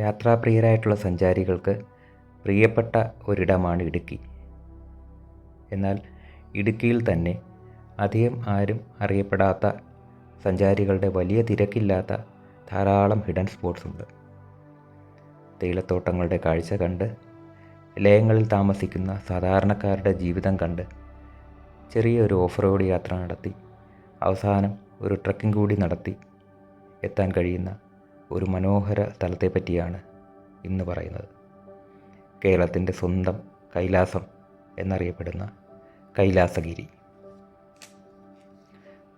യാത്രാപ്രിയരായിട്ടുള്ള സഞ്ചാരികൾക്ക് പ്രിയപ്പെട്ട ഒരിടമാണ് ഇടുക്കി. എന്നാൽ ഇടുക്കിയിൽ തന്നെ അധികം ആരും അറിയപ്പെടാത്ത, സഞ്ചാരികളുടെ വലിയ തിരക്കില്ലാത്ത ധാരാളം ഹിഡൻ സ്പോട്ട്സ് ഉണ്ട്. തേയിലത്തോട്ടങ്ങളുടെ കാഴ്ച കണ്ട്, ലയങ്ങളിൽ താമസിക്കുന്ന സാധാരണക്കാരുടെ ജീവിതം കണ്ട്, ചെറിയൊരു ഓഫ് റോഡ് യാത്ര നടത്തി, അവസാനം ഒരു ട്രക്കിംഗ് കൂടി നടത്തി എത്താൻ കഴിയുന്ന ഒരു മനോഹര സ്ഥലത്തെപ്പറ്റിയാണ് ഇന്ന് പറയുന്നത്. കേരളത്തിൻ്റെ സ്വന്തം കൈലാസം എന്നറിയപ്പെടുന്ന കൈലാസഗിരി.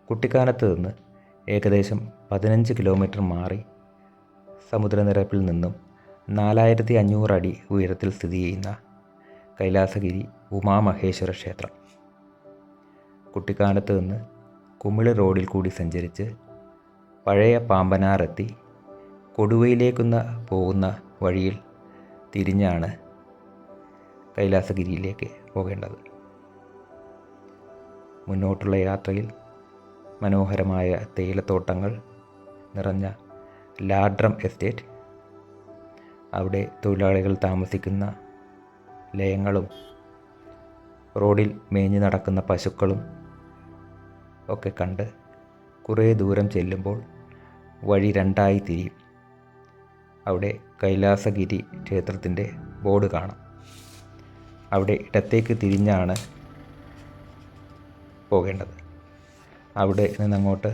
കുട്ടിക്കാനത്ത് നിന്ന് ഏകദേശം 15 കിലോമീറ്റർ മാറി സമുദ്രനിരപ്പിൽ നിന്നും 4500 അടി ഉയരത്തിൽ സ്ഥിതി ചെയ്യുന്ന കൈലാസഗിരി ഉമാമഹേശ്വര ക്ഷേത്രം. കുട്ടിക്കാനത്ത് നിന്ന് കുമിളി റോഡിൽ കൂടി സഞ്ചരിച്ച് പഴയ പാമ്പനാറെത്തി കൊടുവയിലേക്കുന്ന പോകുന്ന വഴിയിൽ തിരിഞ്ഞാണ് കൈലാസഗിരിയിലേക്ക് പോകേണ്ടത്. മുന്നോട്ടുള്ള യാത്രയിൽ മനോഹരമായ തേയിലത്തോട്ടങ്ങൾ നിറഞ്ഞ ലാഡ്രം എസ്റ്റേറ്റ്, അവിടെ തൊഴിലാളികൾ താമസിക്കുന്ന ലയങ്ങളും റോഡിൽ മേഞ്ഞു നടക്കുന്ന പശുക്കളും ഒക്കെ കണ്ട് കുറേ ദൂരം ചെല്ലുമ്പോൾ വഴി രണ്ടായി തിരിയും. അവിടെ കൈലാസഗിരി ക്ഷേത്രത്തിൻ്റെ ബോർഡ് കാണാം. അവിടെ ഇടത്തേക്ക് തിരിഞ്ഞാണ് പോകേണ്ടത്. അവിടെ നിന്നങ്ങോട്ട്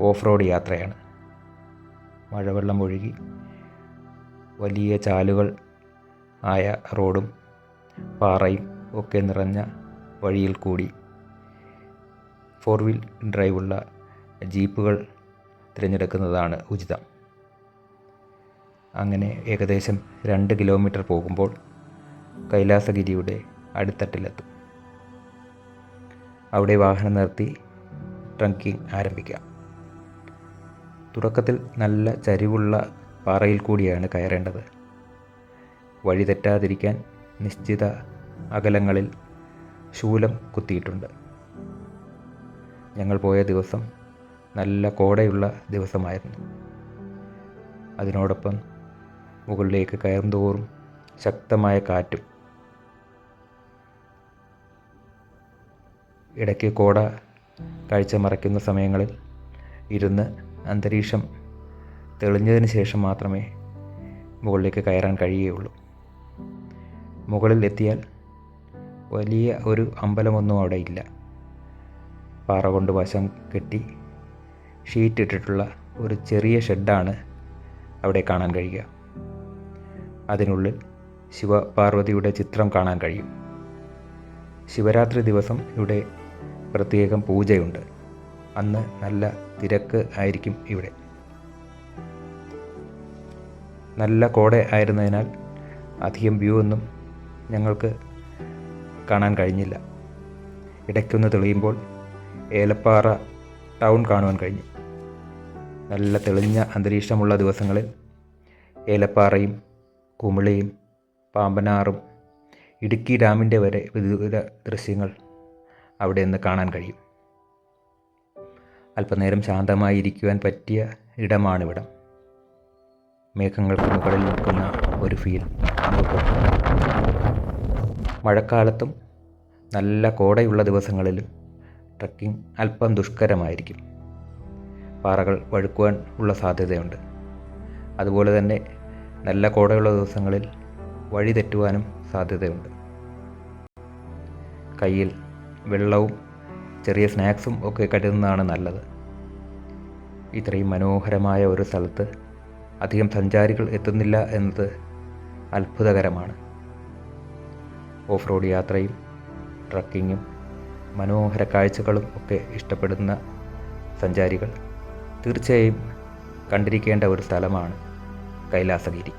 ഓഫ് റോഡ് യാത്രയാണ്. മഴവെള്ളം ഒഴുകി വലിയ ചാലുകൾ ആയ റോഡും പാറയും ഒക്കെ നിറഞ്ഞ വഴിയിൽ കൂടി 4 വീൽ ഡ്രൈവുള്ള ജീപ്പുകൾ തിരഞ്ഞെടുക്കുന്നതാണ് ഉചിതം. അങ്ങനെ ഏകദേശം 2 കിലോമീറ്റർ പോകുമ്പോൾ കൈലാസഗിരിയുടെ അടിത്തട്ടിലെത്തും. അവിടെ വാഹനം നിർത്തി ട്രക്കിംഗ് ആരംഭിക്കാം. തുടക്കത്തിൽ നല്ല ചരിവുള്ള പാറയിൽ കൂടിയാണ് കയറേണ്ടത്. വഴി തെറ്റാതിരിക്കാൻ നിശ്ചിത അകലങ്ങളിൽ ശൂലം കുത്തിയിട്ടുണ്ട്. ഞങ്ങൾ പോയ ദിവസം നല്ല കോടയുള്ള ദിവസമായിരുന്നു. അതിനോടൊപ്പം മുകളിലേക്ക് കയറും തോറും ശക്തമായ കാറ്റും. ഇടയ്ക്ക് കോട കാഴ്ച മറയ്ക്കുന്ന സമയങ്ങളിൽ ഇരുന്ന് അന്തരീക്ഷം തെളിഞ്ഞതിന് ശേഷം മാത്രമേ മുകളിലേക്ക് കയറാൻ കഴിയുകയുള്ളൂ. മുകളിൽ എത്തിയാൽ വലിയ ഒരു അമ്പലമൊന്നും അവിടെ ഇല്ല. പാറ കൊണ്ട് വശം കെട്ടി ഷീറ്റ് ഇട്ടിട്ടുള്ള ഒരു ചെറിയ ഷെഡാണ് അവിടെ കാണാൻ കഴിയുക. അതിനുള്ളിൽ ശിവപാർവതിയുടെ ചിത്രം കാണാൻ കഴിയും. ശിവരാത്രി ദിവസം ഇവിടെ പ്രത്യേകം പൂജയുണ്ട്. അന്ന് നല്ല തിരക്ക് ആയിരിക്കും ഇവിടെ. നല്ല കോട ആയിരുന്നതിനാൽ അധികം വ്യൂ ഒന്നും ഞങ്ങൾക്ക് കാണാൻ കഴിഞ്ഞില്ല. ഇടയ്ക്കൊന്ന് തെളിയുമ്പോൾ ഏലപ്പാറ ടൗൺ കാണുവാൻ കഴിഞ്ഞു. നല്ല തെളിഞ്ഞ അന്തരീക്ഷമുള്ള ദിവസങ്ങളിൽ ഏലപ്പാറയും കുമിളിയും പാമ്പനാറും ഇടുക്കി ഡാമിൻ്റെ വരെ വിദൂര ദൃശ്യങ്ങൾ അവിടെ നിന്ന് കാണാൻ കഴിയും. അല്പനേരം ശാന്തമായി ഇരിക്കുവാൻ പറ്റിയ ഇടമാണിവിടം. മേഘങ്ങൾക്ക് മുകളിൽ നിൽക്കുന്ന ഒരു ഫീൽ. മഴക്കാലത്തും നല്ല കോടയുള്ള ദിവസങ്ങളിലും ട്രക്കിംഗ് അല്പം ദുഷ്കരമായിരിക്കും. പാറകൾ വഴുക്കുവാൻ ഉള്ള സാധ്യതയുണ്ട്. അതുപോലെ തന്നെ നല്ല കോടയുള്ള ദിവസങ്ങളിൽ വഴി തെറ്റുവാനും സാധ്യതയുണ്ട്. കയ്യിൽ വെള്ളവും ചെറിയ സ്നാക്സും ഒക്കെ കരുതുന്നതാണ് നല്ലത്. ഇത്രയും മനോഹരമായ ഒരു സ്ഥലത്ത് അധികം സഞ്ചാരികൾ എത്തുന്നില്ല എന്നത് അത്ഭുതകരമാണ്. ഓഫ് റോഡ് യാത്രയും ട്രക്കിങ്ങും മനോഹര കാഴ്ചകളും ഒക്കെ ഇഷ്ടപ്പെടുന്ന സഞ്ചാരികൾ തീർച്ചയായും കണ്ടിരിക്കേണ്ട ഒരു സ്ഥലമാണ് കൈലാസഗിരി.